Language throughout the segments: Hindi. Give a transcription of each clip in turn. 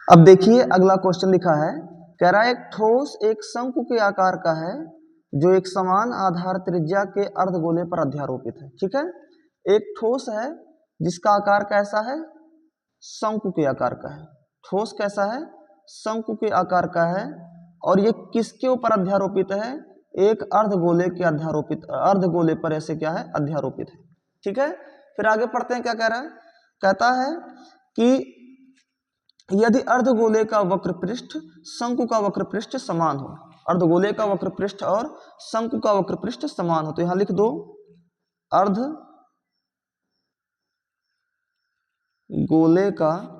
अब देखिए अगला क्वेश्चन लिखा है, कह रहा है एक ठोस एक शंकु के आकार का है जो एक समान आधार त्रिज्या के अर्धगोले पर अध्यारोपित है। ठीक है, एक ठोस है जिसका आकार कैसा है, शंकु के आकार का है। ठोस कैसा है, शंकु के आकार का है और ये किसके ऊपर अध्यारोपित है, एक अर्धगोले के अर्धगोले पर ऐसे क्या है, अध्यारोपित है। ठीक है, फिर आगे पढ़ते हैं क्या कह रहा है, कहता है कि यदि अर्धगोले का वक्र पृष्ठ शंकु का वक्र पृष्ठ समान हो, अर्धगोले का वक्र पृष्ठ और शंकु का वक्र पृष्ठ समान हो, तो यहां लिख दो अर्धगोले का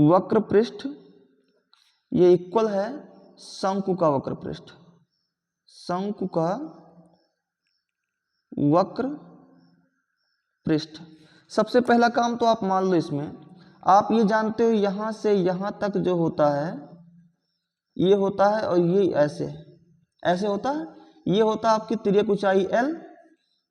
वक्र पृष्ठ ये इक्वल है शंकु का वक्र पृष्ठ, शंकु का वक्र पृष्ठ। सबसे पहला काम तो आप मान लो, इसमें आप ये जानते हो यहां से यहां तक जो होता है ये होता है और ये ऐसे होता है, ये होता है आपकी तिर्यक ऊंचाई l,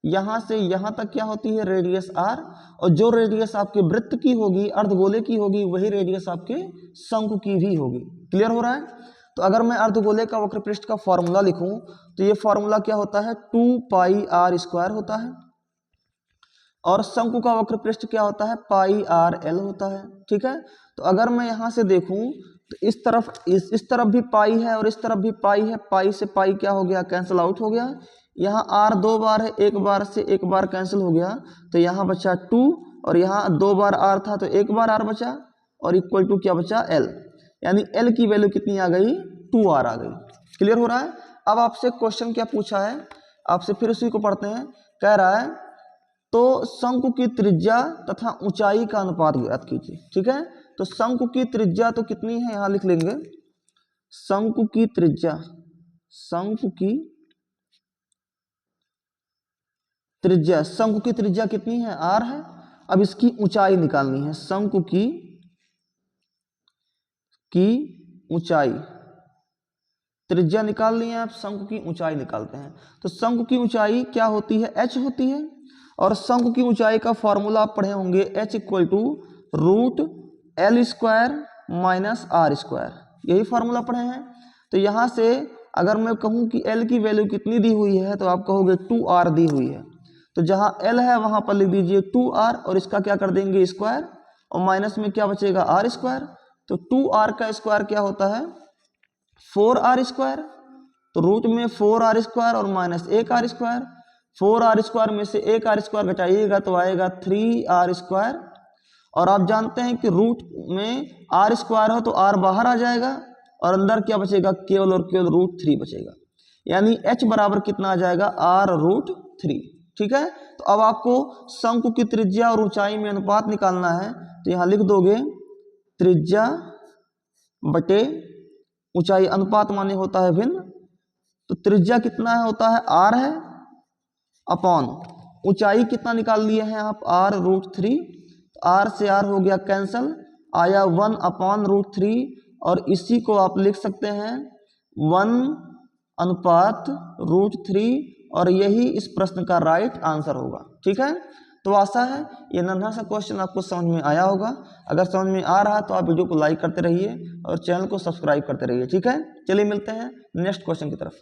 यहां से यहां तक क्या होती है, रेडियस r, और जो रेडियस आपके वृत्त की होगी, अर्धगोले की होगी, वही रेडियस आपके शंकु की भी होगी। क्लियर हो रहा है। तो अगर मैं अर्धगोले का वक्र पृष्ठ का फॉर्मूला लिखूं तो ये फॉर्मूला क्या होता है, 2πr² होता है, और शंकु का वक्र पृष्ठ क्या होता है, πrl होता है। ठीक है, तो अगर मैं यहां से देखूं तो इस तरफ भी पाई है और इस तरफ भी पाई है, पाई से पाई क्या हो गया, कैंसिल आउट हो गया। यहाँ r 2 बार है, एक बार से एक बार कैंसिल हो गया, तो यहाँ बचा 2 और यहाँ 2 बार r था तो एक बार r बचा और इक्वल टू क्या बचा, l, यानी l की वैल्यू कितनी आ गई, 2r आ गई। क्लियर हो रहा है। अब आपसे क्वेश्चन क्या पूछा है, आपसे फिर उसी को पढ़ते हैं। कह रहा है तो शंकु की त्रिज्या तथा ऊंचाई का अनुपात ज्ञात कीजिए। ठीक है, तो शंकु की त्रिज्या तो कितनी है, यहां लिख लेंगे शंकु की त्रिज्या, शंकु की त्रिज्या कितनी है, r है। अब इसकी ऊंचाई निकालनी है, शंकु की ऊंचाई, त्रिज्या निकालनी है, आप शंकु की ऊंचाई निकालते हैं। तो शंकु की ऊंचाई क्या होती है, h होती है, और शंकु की ऊंचाई का फॉर्मूला आप पढ़े होंगे, h = √l² - r², यही फॉर्मूला पढ़े हैं। तो यहां से अगर मैं कहूं कि l की वैल्यू कितनी दी हुई है, तो आप कहोगे 2r दी हुई है, तो जहां l है वहां पर लिख दीजिए 2r और इसका क्या कर देंगे, स्क्वायर, और माइनस में क्या बचेगा, r²। तो 2r का स्क्वायर क्या होता है, 4r², तो रूट में 4r² और माइनस 1r², 4r² में से 1r² घटाइएगा तो आएगा 3r², और आप जानते हैं कि रूट में r² हो तो r बाहर आ जाएगा और अंदर क्या बचेगा, केवल और केवल √3 बचेगा, यानी h बराबर कितना आ जाएगा, r√3। ठीक है, तो अब आपको शंकु की त्रिज्या और ऊंचाई में अनुपात निकालना है, तो यहां लिख दोगे त्रिज्या बटे ऊंचाई, अनुपात माने होता है भिन्न, तो त्रिज्या कितना है, होता है r है, अपॉन ऊंचाई कितना निकाल लिए हैं आप, r√3, r से r हो गया कैंसल, आया 1/√3, और इसी को आप लिख सकते हैं 1/√3, और यही इस प्रश्न का राइट आंसर होगा। ठीक है, तो आशा है ये नन्हा सा क्वेश्चन आपको समझ में आया होगा। अगर समझ में आ रहा है तो आप वीडियो को लाइक करते रहिए और चैनल को सब्सक्राइब करते रहिए। ठीक है, चलिए मिलते हैं नेक्स्ट क्वेश्चन की तरफ।